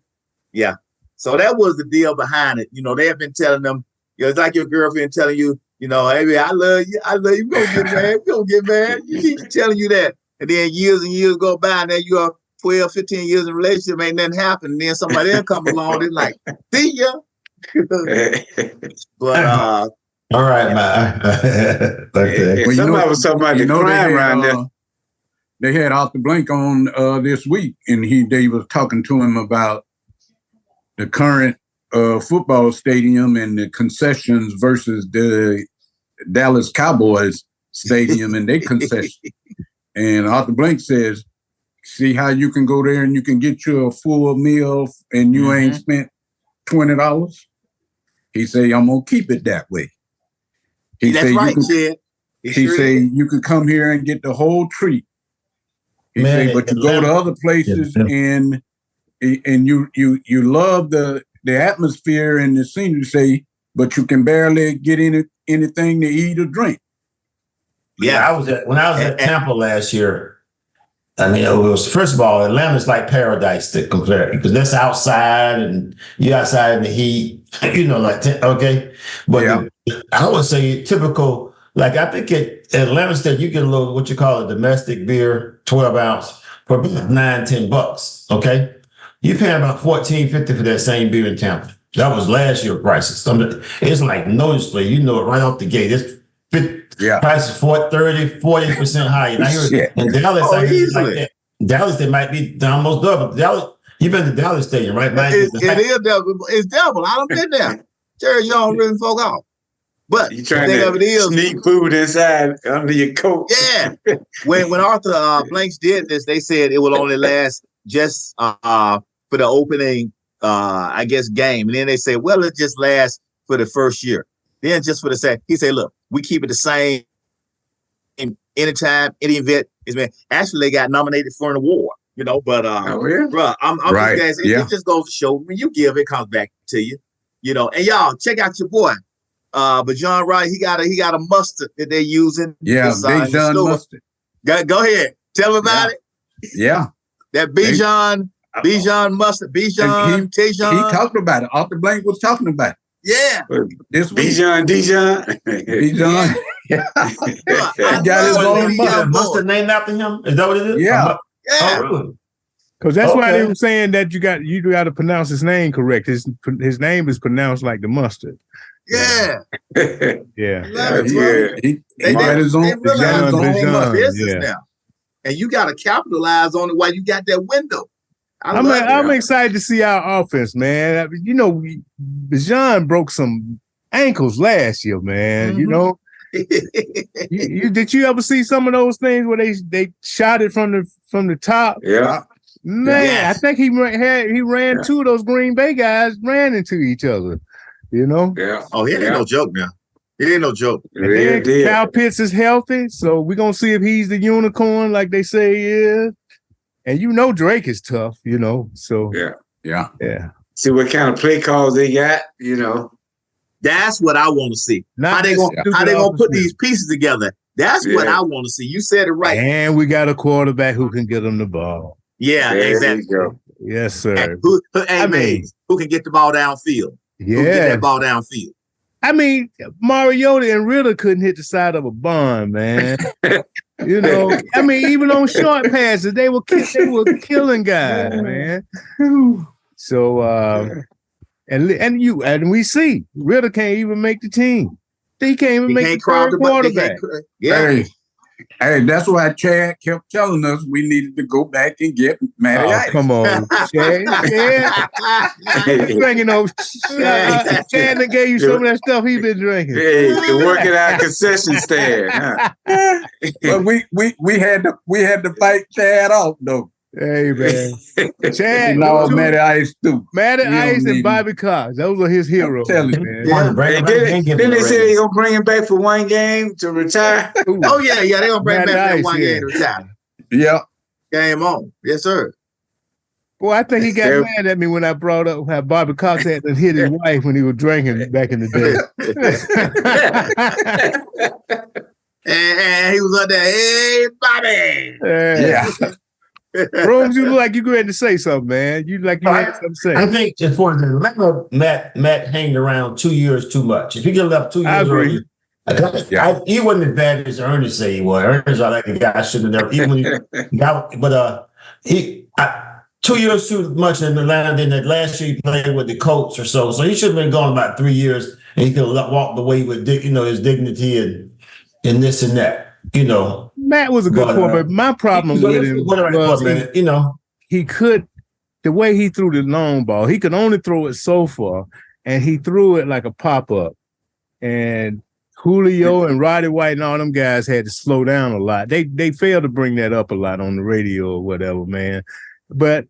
Yeah. So that was the deal behind it. They have been telling them, it's like your girlfriend telling you, hey, I love you. We're going to get married. You keep telling you that. And then years and years go by, and then you are 12, 15 years in a relationship, ain't nothing happen. And then somebody else come along, and like, see ya. But all right, man. Okay. Well, somebody was talking about the crime around there. They had Arthur Blank on this week, and they was talking to him about the current football stadium and the concessions versus the Dallas Cowboys stadium and their concessions. And Arthur Blank says, see how you can go there and you can get you a full meal and you ain't spent $20? He say, I'm going to keep it that way. He That's say, right, Chad. He say, you can come here and get the whole treat. He say, but you go to other places and you love the atmosphere and the scenery, say, but you can barely get anything to eat or drink. Yeah, when I was at Tampa last year. I mean, it was, first of all, Atlanta's like paradise to compare, because that's outside and you're outside in the heat, okay. But I would say typical, like I think at Atlanta State, you get a little, what you call a domestic beer, 12 ounce for about $9-10. Okay. You're paying about $14.50 for that same beer in Tampa. That was last year's prices. It's like noticeably, it right off the gate. It's price is 40% higher. Now here in Dallas, like that. Dallas, they might be almost double. Dallas, you've been to Dallas Stadium, right? It is double. It's double. I don't been there. Jerry, y'all ripping folk off. But you trying to sneak food inside under your coat. Yeah. when Arthur Blanks did this, they said it will only last just for the opening, I guess, game. And then they say, well, it just lasts for the first year. Then just for the second, he said, look, we keep it the same anytime, any event is been. Actually, they got nominated for an award, but bro, I'm right. Guys, it just goes to show when you give, it comes back to you, and y'all check out your boy. But John Wright, he got a mustard that they're using. Yeah, Bijan mustard. Go ahead. Tell them about it. Yeah. That Bijan mustard, Bijan, Tejan. He talked about it. Arthur Blank was talking about it. Yeah. This Dijon. Dijon. Yeah. He got his own mustard named after him. Is that what it is? Yeah. Yeah. Oh, really? Because that's why they were saying that you got to pronounce his name correct. His name is pronounced like the mustard. Yeah. Yeah. He got his own business now. And you got to capitalize on it while you got that window. I'm excited to see our offense, man. Bijan broke some ankles last year, man. Did you ever see some of those things where they shot it from the top? Yeah, man. Yes. I think he ran two of those Green Bay guys ran into each other. Yeah. Oh, he ain't no joke now. He ain't no joke. And then Kyle Pitts is healthy, so we're gonna see if he's the unicorn like they say he is. And you know Drake is tough, you know. So yeah. See what kind of play calls they got, you know. That's what I want to see. How they gonna put these pieces together? That's what I want to see. You said it right. And we got a quarterback who can get them the ball. Yeah, exactly. Yes, sir. And who can get the ball downfield? Yeah, who can get that ball downfield? I mean, Mariota and Ritter couldn't hit the side of a barn, man. You know, I mean, even on short passes, they were killing guys, man. So, and we see Ritter can't even make the team. He can't even make the quarterback. Hey, that's why Chad kept telling us we needed to go back and get Matty Ice. Come on, Chad. Drinking over. Chad that gave you some of that stuff he's been drinking. Hey, to work at our concession stand. Huh? But we had to fight Chad off though. Hey man, Chad, Matty Ice too. Matty Ice and Bobby Cox, those are his heroes. I'm telling you, man. Didn't they say they're gonna bring him back for one game to retire? Oh yeah, they're gonna bring him back for one game to retire. Yeah, game on, yes sir. Boy, I think he got mad at me when I brought up how Bobby Cox had to hit his wife when he was drinking back in the day. and he was up there, hey Bobby. Yeah. Rose, you look like you ready to say something, man. You had something to say. I think for the Atlanta, Matt hanged around 2 years too much. If he could have left 2 years early, he wasn't as bad as Ernest say he was. Ernest, I like the guy I shouldn't have never. Even when he got, but 2 years too much in Atlanta. Then that last year he played with the Colts or so. So he should have been gone about 3 years, and he could have walked away with his dignity and this and that. You know, Matt was a good quarterback. My problem with him was he could, the way he threw the long ball, he could only throw it so far, and he threw it like a pop-up. And Julio and Roddy White and all them guys had to slow down a lot. They failed to bring that up a lot on the radio or whatever, man. But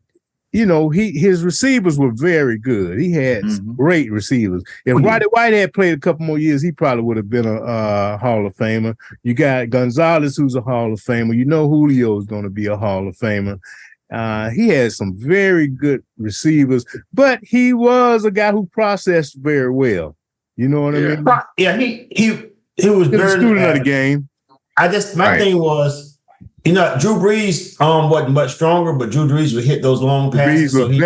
you know, his receivers were very good. He had great receivers. If Roddy White had played a couple more years, he probably would have been a Hall of Famer. You got Gonzalez, who's a Hall of Famer. You know Julio is going to be a Hall of Famer. He had some very good receivers, but he was a guy who processed very well. You know what I mean? Yeah, he was a student of the game. My thing was, Drew Brees wasn't much stronger, but Drew Brees would hit those long passes. So he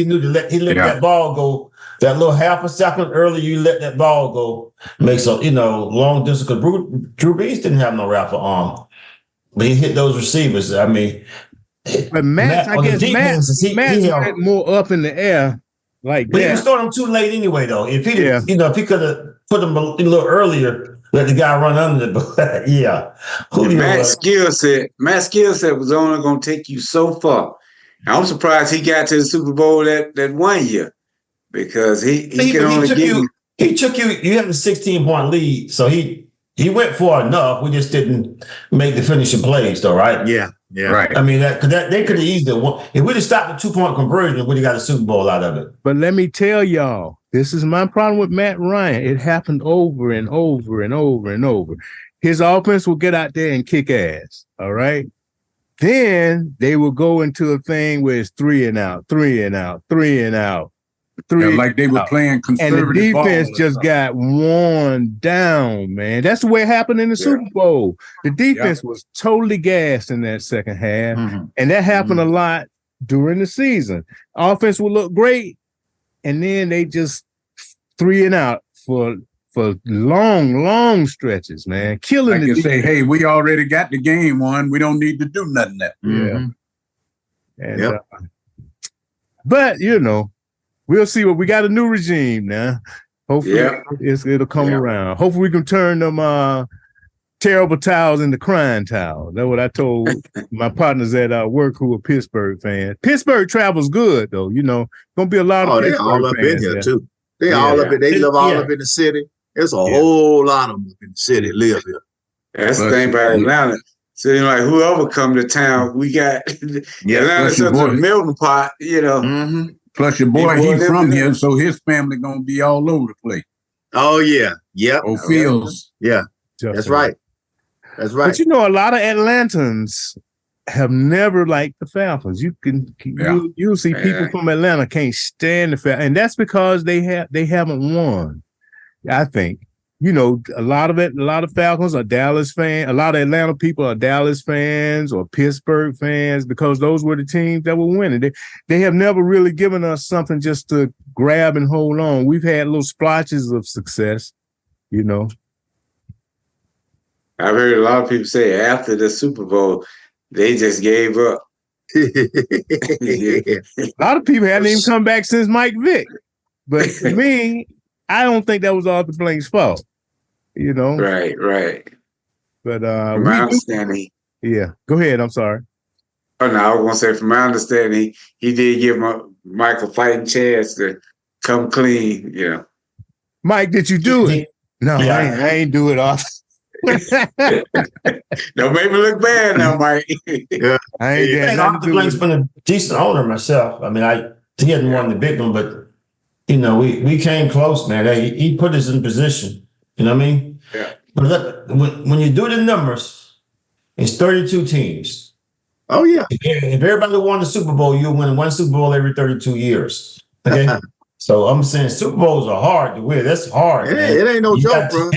knew to let that ball go. That little half a second earlier, you let that ball go. Makes a long distance. Because Drew Brees didn't have no rifle arm, but he hit those receivers. I mean, but Matt went more up in the air like but that. He was throwing him too late anyway, though. If he didn't, if he could have put him a little earlier. Let the guy run under the Matt's skill set was only going to take you so far. I'm surprised he got to the Super Bowl that 1 year because he can only give you. He took you. You have a 16-point lead, so he went far enough. We just didn't make the finishing plays, though, right? Yeah, right. I mean, that they could have easily won. If we'd have stopped the 2-point conversion, we'd have got a Super Bowl out of it. But let me tell y'all. This is my problem with Matt Ryan. It happened over and over and over and over. His offense will get out there and kick ass. All right. Then they will go into a thing where it's 3 and out. Like they were playing conservative. And the defense just got worn down, man. That's the way it happened in the Super Bowl. The defense was totally gassed in that second half. And that happened a lot during the season. Offense will look great. And then they just 3 and out for long stretches, man. Killing the say, hey, we already got the game won. We don't need to do nothing that. Yeah. And but we'll see what we got a new regime now. Hopefully it'll come around. Hopefully we can turn them terrible towels into crying towels. That's what I told my partners at work who are Pittsburgh fans. Pittsburgh travels good, though. Gonna be a lot of Pittsburgh all up fans in here too. They all up in. They live all up in the city. There's a whole lot of them in the city live here. That's the thing about Atlanta. So like whoever come to town, we got Atlanta such a melting pot. Plus your boy, he's from here, so his family gonna be all over the place. Oh yeah, yep. Oh, Fields. Yeah, that's right. That's right. But a lot of Atlantans have never liked the Falcons. You'll see people from Atlanta can't stand the Falcons, and that's because they haven't won. I think a lot of Falcons are Dallas fans. A lot of Atlanta people are Dallas fans or Pittsburgh fans because those were the teams that were winning. They have never really given us something just to grab and hold on. We've had little splotches of success, I've heard a lot of people say after the Super Bowl, they just gave up. A lot of people haven't even come back since Mike Vick. But to me, I don't think that was Arthur Blank's fault. Right. But from my understanding. Yeah. Go ahead. I'm sorry. Oh no, I was gonna say from my understanding, he did give Mike a fighting chance to come clean, Mike, did you do it? No, I ain't do it, Arthur. Don't make me look bad now, Mike. I ain't Arthur Blank's been a decent owner myself. I mean, he hadn't won the big one, but we came close, man. He put us in position. You know what I mean? Yeah. But look, when you do the numbers, it's 32 teams. Oh yeah. If everybody won the Super Bowl, you win one Super Bowl every 32 years. Okay. So I'm saying Super Bowls are hard to win. That's hard. It ain't no joke, bro.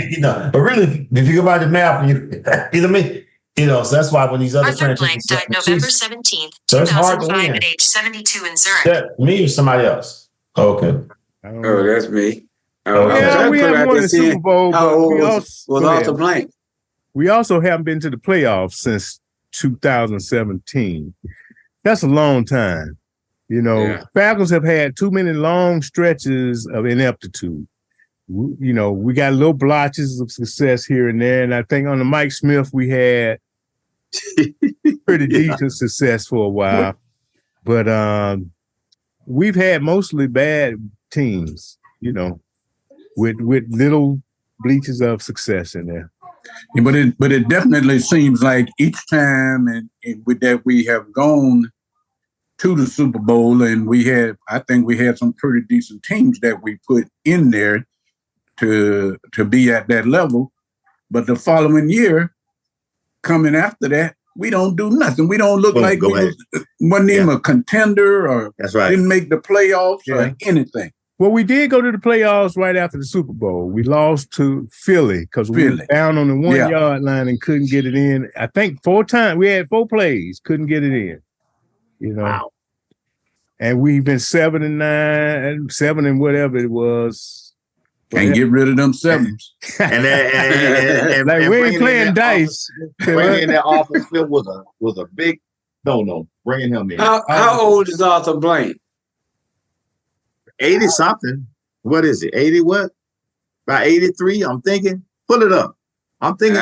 But really, if you go by the math, you know what I mean? So that's why when these other Arthur Blank died November 17th, so 2005 at age 72 in Zurich. That me or somebody else? Okay. Oh, that's me. We haven't won the Super Bowl. How old was Arthur Blank? We also haven't been to the playoffs since 2017. That's a long time. Falcons have had too many long stretches of ineptitude. We got little blotches of success here and there. And I think on the Mike Smith, we had pretty decent success for a while. But we've had mostly bad teams, with little bleaches of success in there. Yeah, but it definitely seems like each time and with that we have gone to the Super Bowl, and I think we had some pretty decent teams that we put in there to be at that level. But the following year, coming after that, we don't do nothing. We don't look like we wasn't even a contender or didn't make the playoffs or anything. Well, we did go to the playoffs right after the Super Bowl. We lost to Philly because we were down on the 1 yard line and couldn't get it in. I think 4 times. We had 4 plays, couldn't get it in. Wow. And we've been 7-9, 7 and whatever it was. Can't get rid of them 7s. and we ain't playing dice. Bringing in that offense field was a big no. Bringing him in. How old is Arthur Blank? 80 something. What is it? 80 what? About 83, I'm thinking. Pull it up. I'm thinking.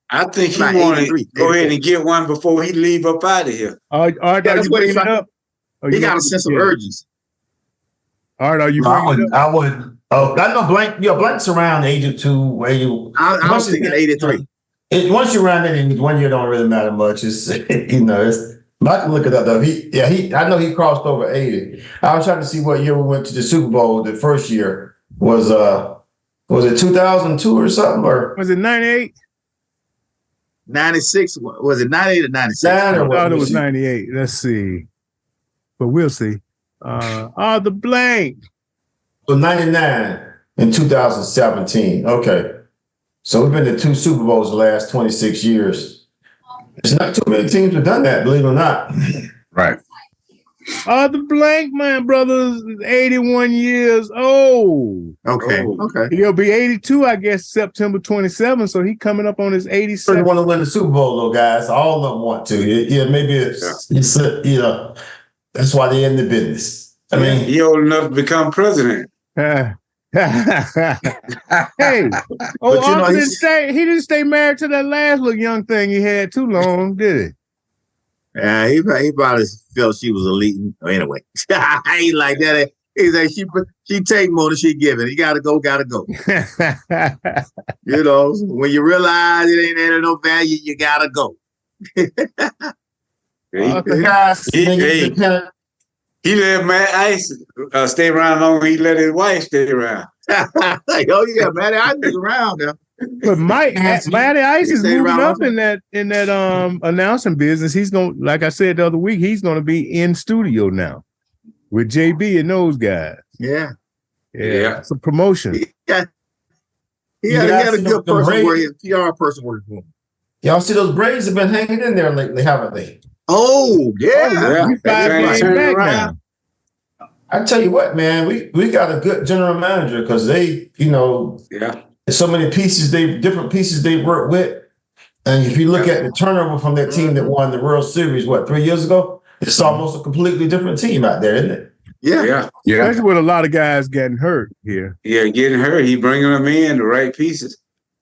I think he wanted to go ahead and get one before he leave up out of here. That's what he up. He got a sense of urgency. Art, are you bringing it up? I would. Oh, I know Blank. Blank's around 82. I was thinking 83. Once you're around it, and 1 year don't really matter much. It's I can look it up though. I know he crossed over 80. I was trying to see what year we went to the Super Bowl. The first year was it 2002 or something, or was it 98? 96? Was it 98 or 96? I thought it was 98. Let's see, but we'll see. The blank. So 99 in 2017. Okay, so we've been to 2 Super Bowls the last 26 years. It's not too many teams have done that, believe it or not. Right. The blank, my brother, is 81 years old. Okay. He'll be 82, I guess, September 27th. So he coming up on his 87th. They want to win the Super Bowl, though, guys. All of them want to. Maybe it's that's why they're in the business. I mean, he old enough to become president. Hey, he didn't stay married to that last little young thing he had too long, did he? Yeah, he probably felt she was elite. Anyway, I ain't like that. He's like she take more than she giving. You gotta go. When you realize it ain't adding no value, you gotta go. He let Matt Ice stay around longer. He let his wife stay around. Oh yeah, Matty Ice is around there. But Matty Ice is moving up in that announcing business. He's going, like I said the other week, he's going to be in studio now with JB and those guys. Yeah. It's a promotion. He had a good person working, PR person working for him. Y'all see those Braves have been hanging in there lately, haven't they? Oh yeah. We 5 games back now. I tell you what, man, we got a good general manager because they, so many pieces different pieces they work with. And if you look at the turnover from that team that won the World Series, 3 years ago, it's almost a completely different team out there, isn't it? Yeah. Especially with a lot of guys getting hurt here. Yeah, getting hurt. He bringing them in the right pieces.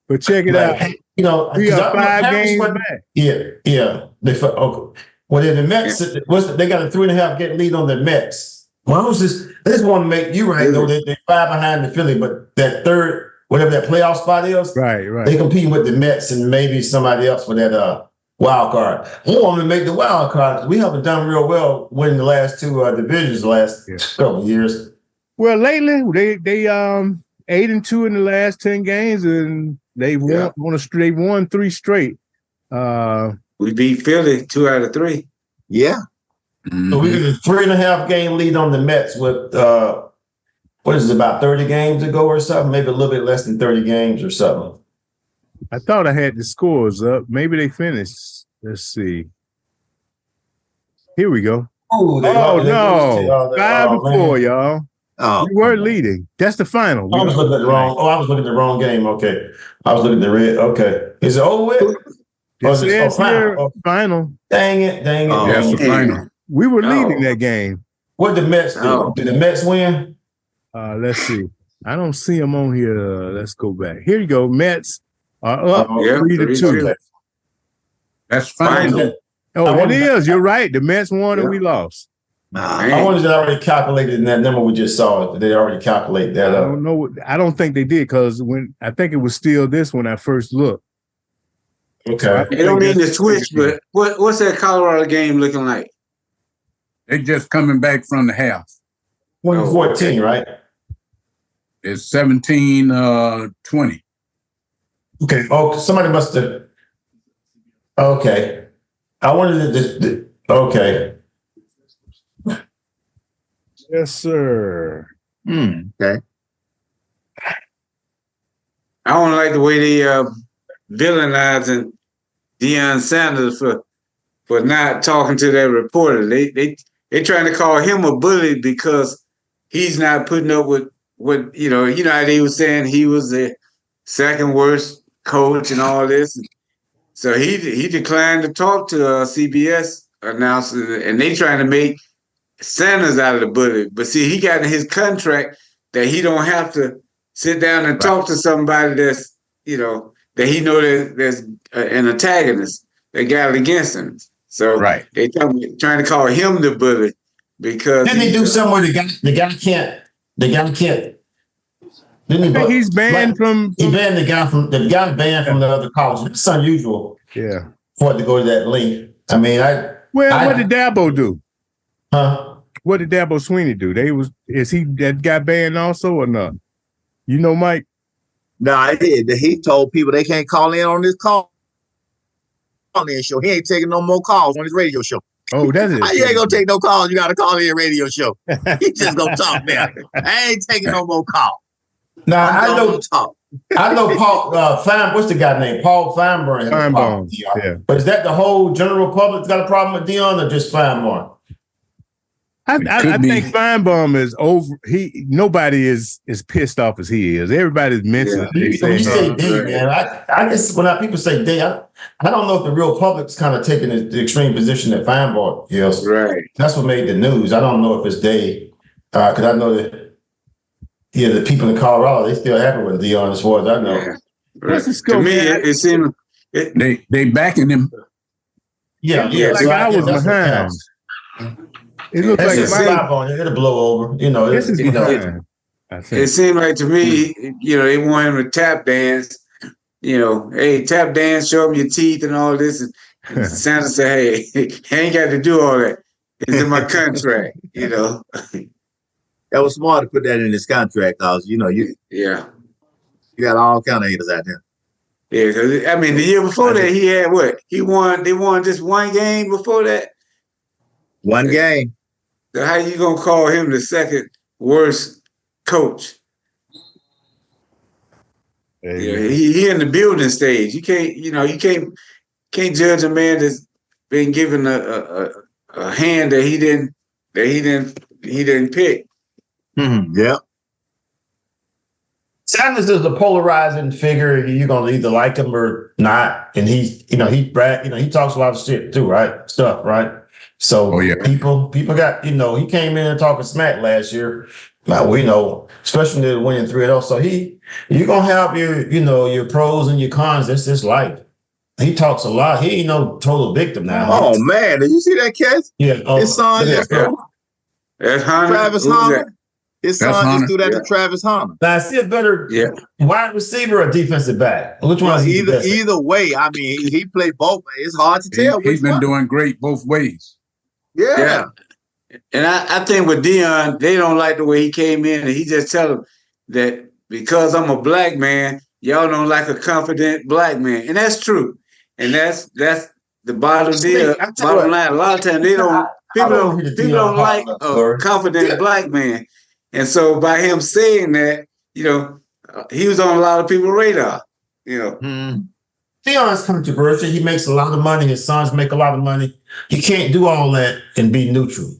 But check it out. We are 5 games back. Yeah. Well, then the Mets, they got a 3.5 game lead on the Mets. Well, I just want to make you right, though. They're 5 behind the Philly, but that third, whatever that playoff spot is, right. They competing with the Mets and maybe somebody else for that wild card. I want them to make the wild card. We haven't done real well winning the last 2 divisions the last couple of years. Well, lately they 8-2 in the last 10 games, and they won 3 straight. We beat Philly 2 out of 3. Yeah. Mm-hmm. So we got a 3.5 game lead on the Mets with about 30 games to go or something, maybe a little bit less than 30 games or something. I thought I had the scores up. Maybe they finished. Let's see. Here we go. No. 5-4, y'all. Oh, we were leading. That's the final. I was looking at the wrong. I was looking at the wrong game. Okay. I was looking at the red. Okay. Is it over with? Final. Dang it. That's the final. We were leading that game. What did the Mets do? Did the Mets win? Let's see. I don't see them on here. Let's go back. Here you go. Mets are up 3-2. That's final. It is. You're right. The Mets won and we lost. I wonder if they already calculated in that number we just saw. Did they already calculate that? I don't know. I don't think they did because I think it was still this when I first looked. Okay. So they don't need to switch, but what's that Colorado game looking like? They just coming back from the half. 14, right? It's 17-20. Okay. Oh, somebody must have. Okay. I wanted okay. Yes, sir. Okay. I don't like the way they villainizing Deion Sanders for not talking to that reporter. They trying to call him a bully because he's not putting up with what how they was saying he was the second worst coach and all this. So he declined to talk to CBS announcers, and they trying to make Sanders out of the bully. But see, he got in his contract that he don't have to sit down and talk to somebody that's that he know that there's an antagonist that got against him. So they trying to call him the bully because didn't they do something where the guy can't. I think he's banned from. He banned the guy banned from the other college. It's unusual. Yeah. For it to go to that length. I mean, what did Dabo do? Huh? What did Dabo Sweeney do? Is he that guy banned also or not? You know, Mike? No, he told people they can't call in on this call-in show. He ain't taking no more calls on his radio show. Oh, that's it. You ain't gonna take no calls. You got to call in radio show. He just gonna talk now. I ain't taking no more calls. Now I know Paul. What's the guy named Paul Feinberg? Feinberg. Yeah. But is that the whole general public got a problem with Deion or just Feinberg? I think Feinbaum is over. Nobody is pissed off as he is. Everybody's mentioning. Yeah. You say they, man. I guess when people say they, I don't know if the real public's kind of taking the extreme position that Feinbaum is. Right. That's what made the news. I don't know if it's they, because I know that the people in Colorado they still happy with Deion as far as I know. Yeah. Right. To me, it seemed they backing him. Yeah. Like I was behind. It looks like it'll blow over. This is behind. It seemed like to me, they want him to tap dance. Hey, tap dance, show him your teeth and all this. And Santa said, hey, I ain't got to do all that. It's in my contract, That was smart to put that in his contract, cause you got all kind of haters out there. Yeah, because I mean, the year before that, he had what? They won just one game before that. One game. So how you gonna call him the second worst coach? Yeah, he in the building stage. You can't judge a man that's been given a hand that he didn't pick. Mm-hmm. Yeah. Sanders is a polarizing figure. You're gonna either like him or not, and he talks a lot of shit too, right? So people got, he came in and talking smack last year. Now we know, especially winning 3-0. So you're gonna have your pros and your cons. That's just life. He talks a lot. He ain't no total victim now. Oh man, did you see that catch? Yeah, his son That's Travis Hunter. His son just threw that to Travis Hunter. Now I see a better wide receiver or defensive back. Which one? Either way. I mean, he played both. It's hard to tell. He's been doing great both ways. Yeah. And I think with Deion, they don't like the way he came in, and he just tell them that because I'm a black man, y'all don't like a confident black man, and that's true. And that's the bottom line. A lot of times people don't like a confident black man, and so by him saying that, he was on a lot of people's radar. Deion's controversial. He makes a lot of money. His sons make a lot of money. You can't do all that and be neutral.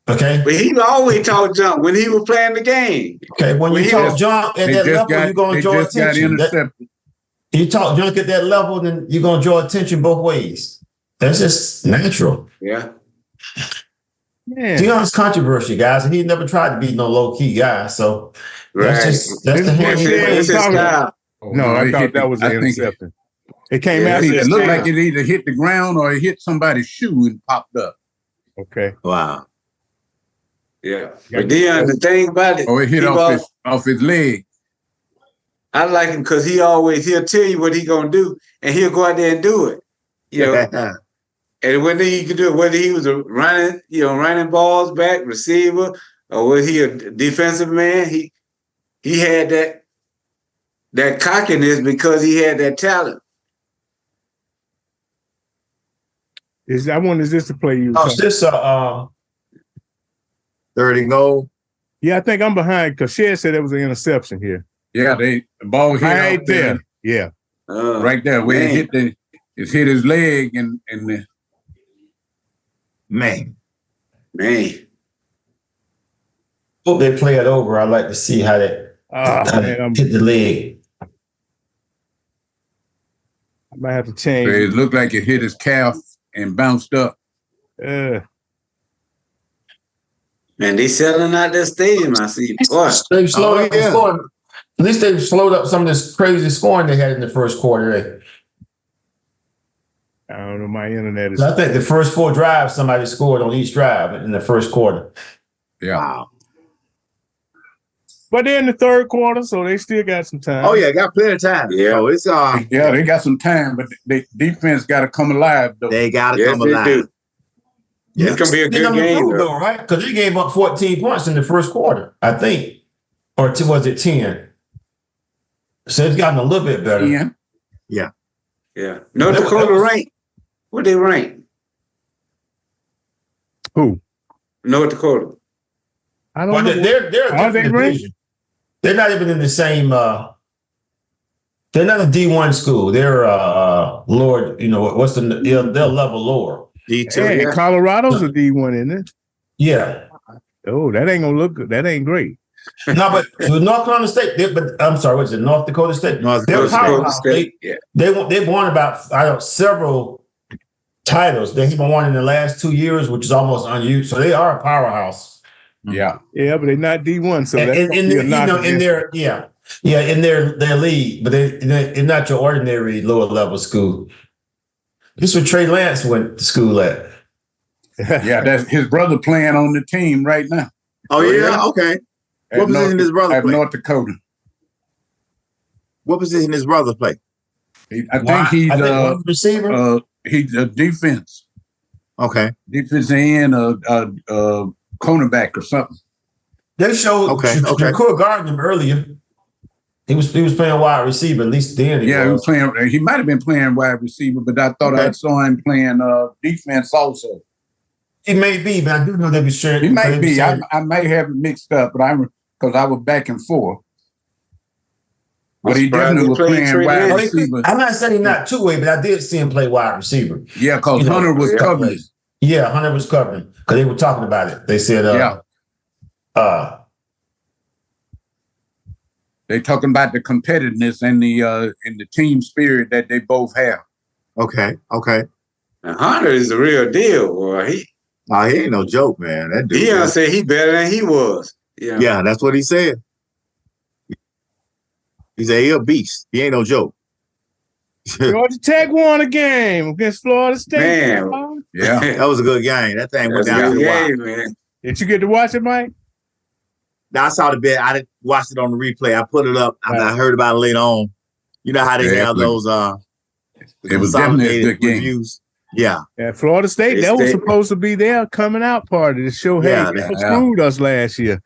Okay? But he always talk junk when he was playing the game. Okay, when you talk junk at that level, you're going to draw attention. You talk junk at that level, then you're going to draw attention both ways. That's just natural. Yeah. Deion's controversial, guys, and he never tried to be no low-key guy. So that's the hand he plays. No, I thought that was an interception. It came out. It looked like it either hit the ground or it hit somebody's shoe and popped up. Okay. Wow. Yeah. But Deion, the thing about it. Or it hit off his leg. I like him because he'll tell you what he's gonna do, and he'll go out there and do it. And whether he could do it, whether he was running balls back, receiver, or was he a defensive man, he had that cockiness because he had that talent. Is this the play you? Oh, is this 30-0? Yeah, I think I'm behind because Shed said it was an interception here. Yeah, the ball hit right out there. Yeah, right there where it hit his leg and the man. Hope they play it over. I'd like to see how that hit the leg. I might have to change. It looked like it hit his calf and bounced up. Man, they selling out that stadium. I see. They've slowed up scoring. At least they've slowed up some of this crazy scoring they had in the first quarter. I don't know. My internet is. I think the first 4 drives somebody scored on each drive in the first quarter. Yeah. Wow. But they're in the third quarter, so they still got some time. Oh yeah, got plenty of time. Yeah, so it's yeah, they got some time, but the defense got to come alive though. They got to come alive. Yeah, it's gonna be a good game, though, right? Because they gave up 14 points in the first quarter, I think, or was it 10? So it's gotten a little bit better. Yeah. North Dakota ranked. What they rank? Who? North Dakota. I don't know. They're not even in the same. They're not a D1 school. They're lower. What's their level lower? D2. Hey, Colorado's a D1, isn't it? Yeah. Oh, that ain't gonna look good. That ain't great. No, but North Carolina State. But I'm sorry, what's it? North Dakota State. North Dakota State. They've won about several titles. They've won in the last 2 years, which is almost unused. So they are a powerhouse. Yeah, but they're not D1. So that's in their league, but they're not your ordinary lower level school. This is where Trey Lance went to school at. Yeah, that's his brother playing on the team right now. Oh yeah, okay. What position his brother play? North Dakota. What position his brother play? I think he's a receiver. He's a defense. Okay. Defense end, cornerback or something. They showed Shakur Gardner earlier. He was playing wide receiver, at least then. He was playing. He might have been playing wide receiver, but I thought I saw him playing defense also. He may be, but I do know they be sharing. He might be. I might have it mixed up, but because I was back and forth. But he definitely was playing wide receiver. I'm not saying he's not two-way, but I did see him play wide receiver. Yeah, because Hunter was covering. Yeah, Hunter was covering because they were talking about it. They said, they talking about the competitiveness and the team spirit that they both have. Okay. Now, Hunter is the real deal, boy. He ain't no joke, man. That dude. Deion said he better than he was. Yeah, that's what he said. He said he a beast. He ain't no joke. Georgia Tech won a game against Florida State. Man, yeah, that was a good game. That thing went down to the wire. Man. Did you get to watch it, Mike? I saw the bet. I didn't watch it on the replay. I put it up. I heard about it later on. You know how they have those it was definitely a good game. Reviews. Yeah. Florida State, that was supposed to be their coming out party to show, hey, they screwed us last year.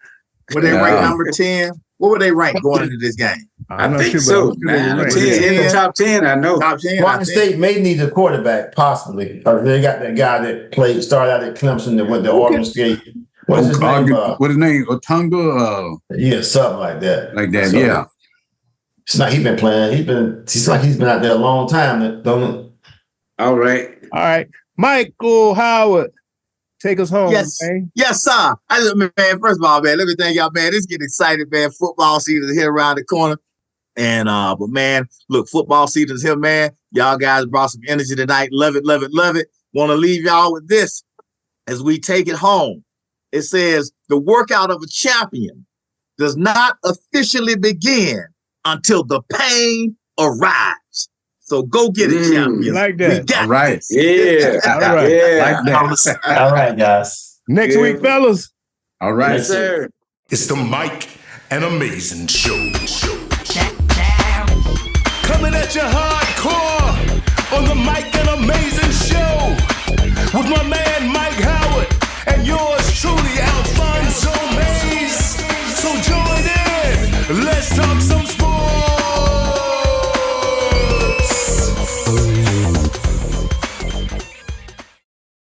Were they ranked number 10? What were they ranked going into this game? I think so. In the top 10, I know. Top 10. Florida State may need a quarterback, possibly. Or they got that guy that started out at Clemson that went to Oregon State. What's his name? What his name? Otunga? Yeah, something like that. Like that, yeah. It's not he's been playing. He's like he's been out there a long time, don't it? All right. Michael Howard. Take us home, man. Yes, sir. Man, first of all, man, let me thank y'all, man. It's getting excited, man. Football season is here around the corner. And but man, look, football season is here, man. Y'all guys brought some energy tonight. Love it. Want to leave y'all with this as we take it home. It says the workout of a champion does not officially begin until the pain arrives. So go get it, champion. You like that? We got all right. This. Yeah. All right. Yeah. Like that. All right, guys. Next week, fellas. All right. Yes, sir. It's the Mike and Amaysn Show. Coming at you hardcore on the Mike and Amaysn Show with my man Mike